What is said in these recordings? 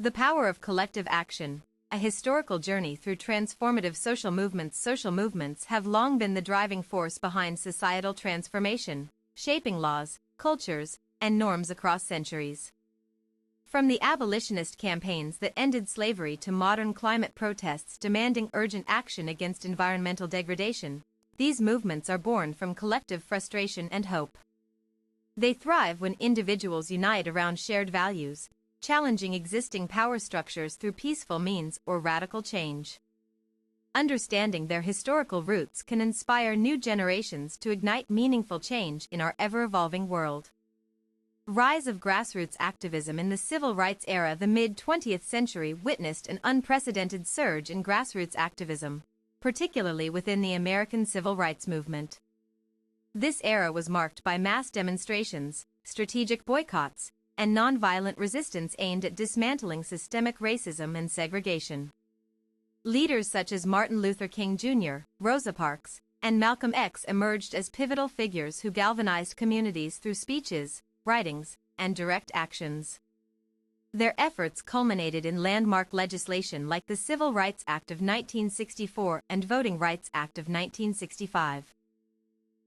The power of collective action, a historical journey through transformative social movements. Social movements have long been the driving force behind societal transformation, shaping laws, cultures, and norms across centuries. From the abolitionist campaigns that ended slavery to modern climate protests demanding urgent action against environmental degradation, these movements are born from collective frustration and hope. They thrive when individuals unite around shared values, challenging existing power structures through peaceful means or radical change. Understanding their historical roots can inspire new generations to ignite meaningful change in our ever-evolving world. Rise of grassroots activism in the civil rights era. The mid-20th century witnessed an unprecedented surge in grassroots activism, particularly within the American civil rights movement. This era was marked by mass demonstrations, strategic boycotts, and nonviolent resistance aimed at dismantling systemic racism and segregation. Leaders such as Martin Luther King Jr., Rosa Parks, and Malcolm X emerged as pivotal figures who galvanized communities through speeches, writings, and direct actions. Their efforts culminated in landmark legislation like the Civil Rights Act of 1964 and Voting Rights Act of 1965.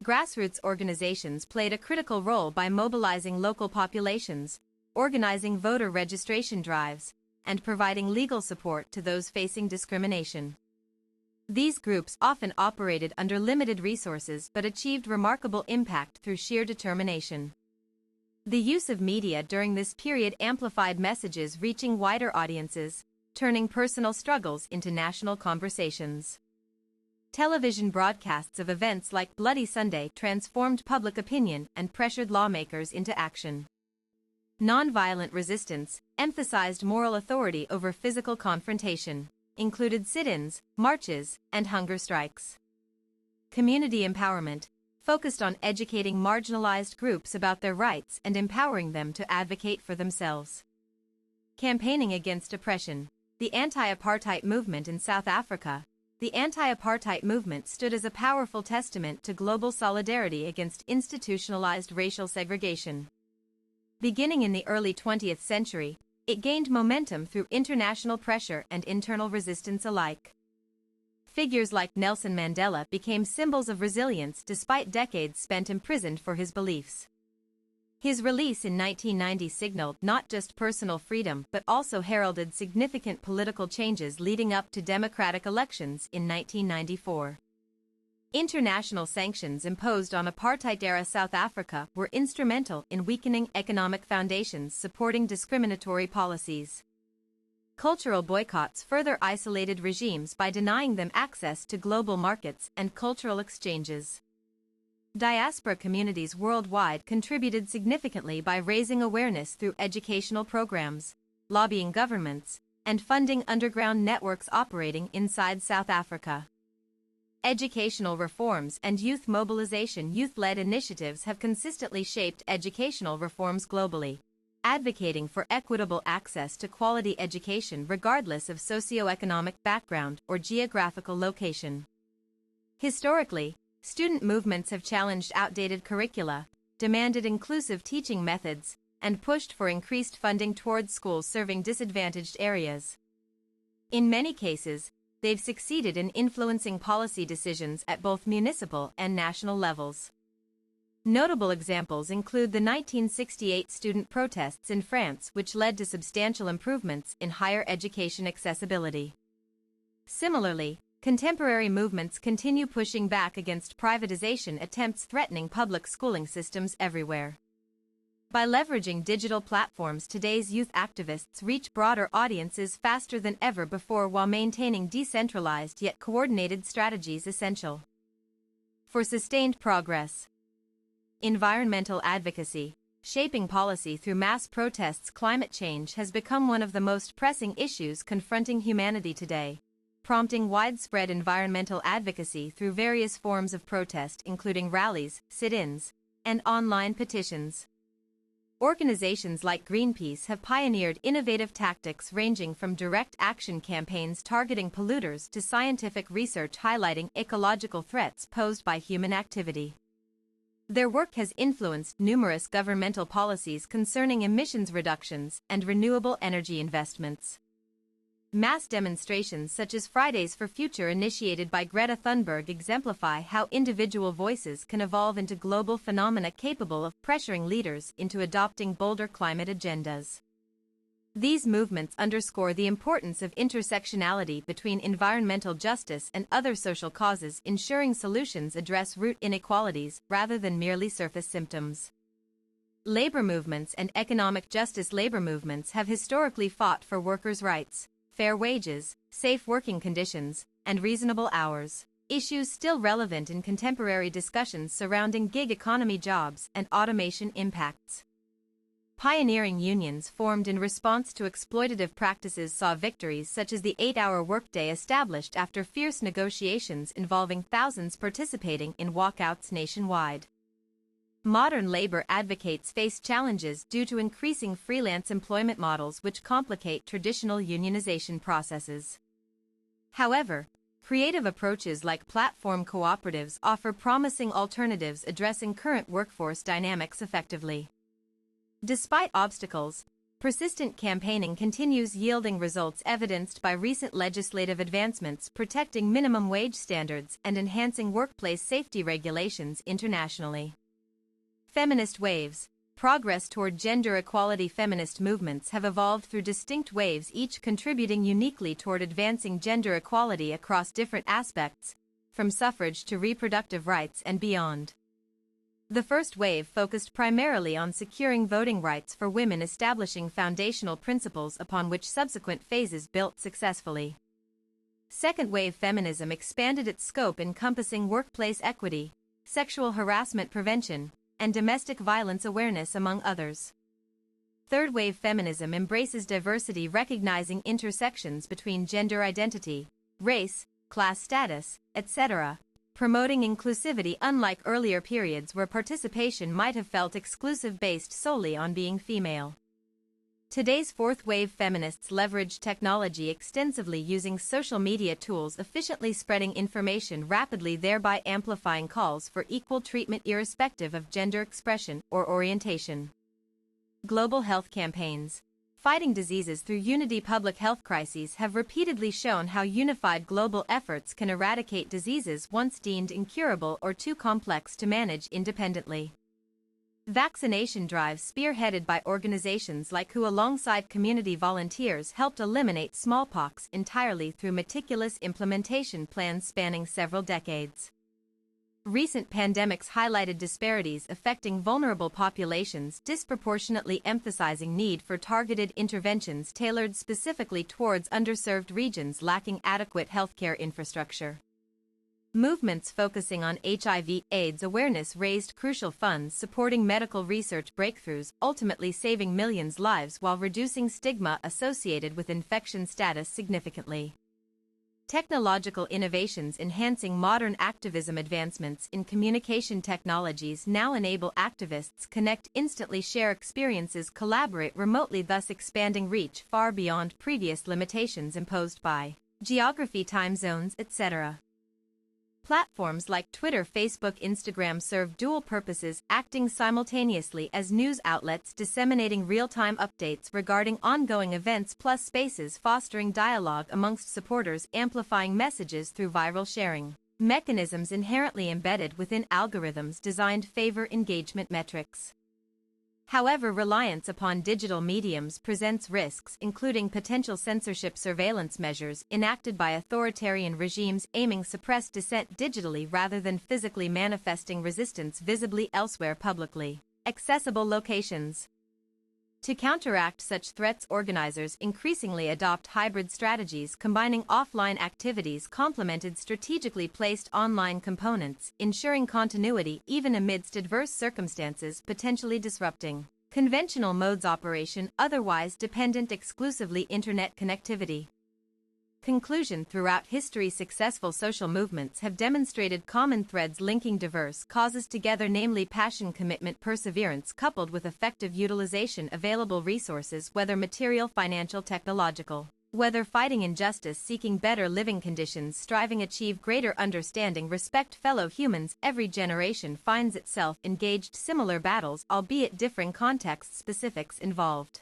Grassroots organizations played a critical role by mobilizing local populations, organizing voter registration drives, and providing legal support to those facing discrimination. These groups often operated under limited resources but achieved remarkable impact through sheer determination. The use of media during this period amplified messages reaching wider audiences, turning personal struggles into national conversations. Television broadcasts of events like Bloody Sunday transformed public opinion and pressured lawmakers into action. Nonviolent resistance, emphasized moral authority over physical confrontation, included sit-ins, marches, and hunger strikes. Community empowerment, focused on educating marginalized groups about their rights and empowering them to advocate for themselves. Campaigning against oppression, the anti-apartheid movement in South Africa. The anti-apartheid movement stood as a powerful testament to global solidarity against institutionalized racial segregation. Beginning in the early 20th century, it gained momentum through international pressure and internal resistance alike. Figures like Nelson Mandela became symbols of resilience despite decades spent imprisoned for his beliefs. His release in 1990 signaled not just personal freedom but also heralded significant political changes leading up to democratic elections in 1994. International sanctions imposed on apartheid-era South Africa were instrumental in weakening economic foundations supporting discriminatory policies. Cultural boycotts further isolated regimes by denying them access to global markets and cultural exchanges. Diaspora communities worldwide contributed significantly by raising awareness through educational programs, lobbying governments, and funding underground networks operating inside South Africa. Educational reforms and youth mobilization. Youth-led initiatives have consistently shaped educational reforms globally, advocating for equitable access to quality education regardless of socioeconomic background or geographical location. Historically, student movements have challenged outdated curricula, demanded inclusive teaching methods, and pushed for increased funding towards schools serving disadvantaged areas. In many cases, they've succeeded in influencing policy decisions at both municipal and national levels. Notable examples include the 1968 student protests in France, which led to substantial improvements in higher education accessibility. Similarly, contemporary movements continue pushing back against privatization attempts threatening public schooling systems everywhere. By leveraging digital platforms, today's youth activists reach broader audiences faster than ever before while maintaining decentralized yet coordinated strategies essential for sustained progress. Environmental advocacy, shaping policy through mass protests. Climate change has become one of the most pressing issues confronting humanity today, prompting widespread environmental advocacy through various forms of protest including rallies, sit-ins, and online petitions. Organizations like Greenpeace have pioneered innovative tactics ranging from direct action campaigns targeting polluters to scientific research highlighting ecological threats posed by human activity. Their work has influenced numerous governmental policies concerning emissions reductions and renewable energy investments. Mass demonstrations such as Fridays for Future initiated by Greta Thunberg exemplify how individual voices can evolve into global phenomena capable of pressuring leaders into adopting bolder climate agendas. These movements underscore the importance of intersectionality between environmental justice and other social causes, ensuring solutions address root inequalities rather than merely surface symptoms. Labor movements and economic justice. Labor movements have historically fought for workers' rights, fair wages, safe working conditions, and reasonable hours, issues still relevant in contemporary discussions surrounding gig economy jobs and automation impacts. Pioneering unions formed in response to exploitative practices saw victories such as the 8-hour workday established after fierce negotiations involving thousands participating in walkouts nationwide. Modern labor advocates face challenges due to increasing freelance employment models which complicate traditional unionization processes. However, creative approaches like platform cooperatives offer promising alternatives addressing current workforce dynamics effectively. Despite obstacles, persistent campaigning continues, yielding results evidenced by recent legislative advancements protecting minimum wage standards and enhancing workplace safety regulations internationally. Feminist waves. Progress toward gender equality. Feminist movements have evolved through distinct waves, each contributing uniquely toward advancing gender equality across different aspects, from suffrage to reproductive rights and beyond. The first wave focused primarily on securing voting rights for women, establishing foundational principles upon which subsequent phases built successfully. Second wave feminism expanded its scope, encompassing workplace equity, sexual harassment prevention, and domestic violence awareness, among others. Third wave feminism embraces diversity, recognizing intersections between gender identity, race, class status, etc., promoting inclusivity unlike earlier periods where participation might have felt exclusive based solely on being female. Today's fourth wave feminists leverage technology extensively, using social media tools efficiently, spreading information rapidly, thereby amplifying calls for equal treatment irrespective of gender expression or orientation. Global health campaigns. Fighting diseases through unity. Public health crises have repeatedly shown how unified global efforts can eradicate diseases once deemed incurable or too complex to manage independently. Vaccination drives spearheaded by organizations like WHO alongside community volunteers helped eliminate smallpox entirely through meticulous implementation plans spanning several decades. Recent pandemics highlighted disparities affecting vulnerable populations, disproportionately emphasizing need for targeted interventions tailored specifically towards underserved regions lacking adequate healthcare infrastructure. Movements focusing on HIV/AIDS awareness raised crucial funds supporting medical research breakthroughs, ultimately saving millions' lives while reducing stigma associated with infection status significantly. Technological innovations enhancing modern activism. Advancements in communication technologies now enable activists connect instantly, share experiences, collaborate remotely, thus expanding reach far beyond previous limitations imposed by geography, time zones, etc. Platforms like Twitter, Facebook, Instagram serve dual purposes, acting simultaneously as news outlets disseminating real-time updates regarding ongoing events, plus spaces fostering dialogue amongst supporters, amplifying messages through viral sharing. Mechanisms inherently embedded within algorithms designed to favor engagement metrics. However, reliance upon digital mediums presents risks, including potential censorship. Surveillance measures enacted by authoritarian regimes aiming to suppress dissent digitally rather than physically, manifesting resistance visibly elsewhere. Publicly accessible locations. To counteract such threats, organizers increasingly adopt hybrid strategies combining offline activities complemented strategically placed online components, ensuring continuity even amidst adverse circumstances, potentially disrupting conventional modes operation otherwise dependent exclusively internet connectivity. Conclusion. Throughout history, successful social movements have demonstrated common threads linking diverse causes together, namely passion, commitment, perseverance, coupled with effective utilization of available resources, whether material, financial, technological. Whether fighting injustice, seeking better living conditions, striving achieve greater understanding, respect fellow humans, every generation finds itself engaged similar battles, albeit differing contexts, specifics involved.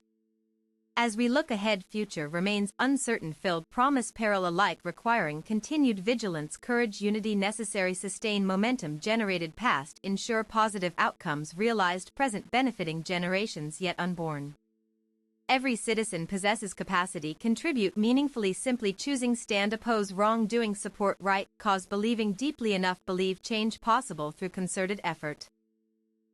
As we look ahead, future remains uncertain, filled promise, peril alike, requiring continued vigilance, courage, unity necessary, sustain momentum generated past, ensure positive outcomes realized present, benefiting generations yet unborn. Every citizen possesses capacity, contribute meaningfully, simply choosing stand, oppose wrongdoing, support right cause, believing deeply enough, believe change possible through concerted effort.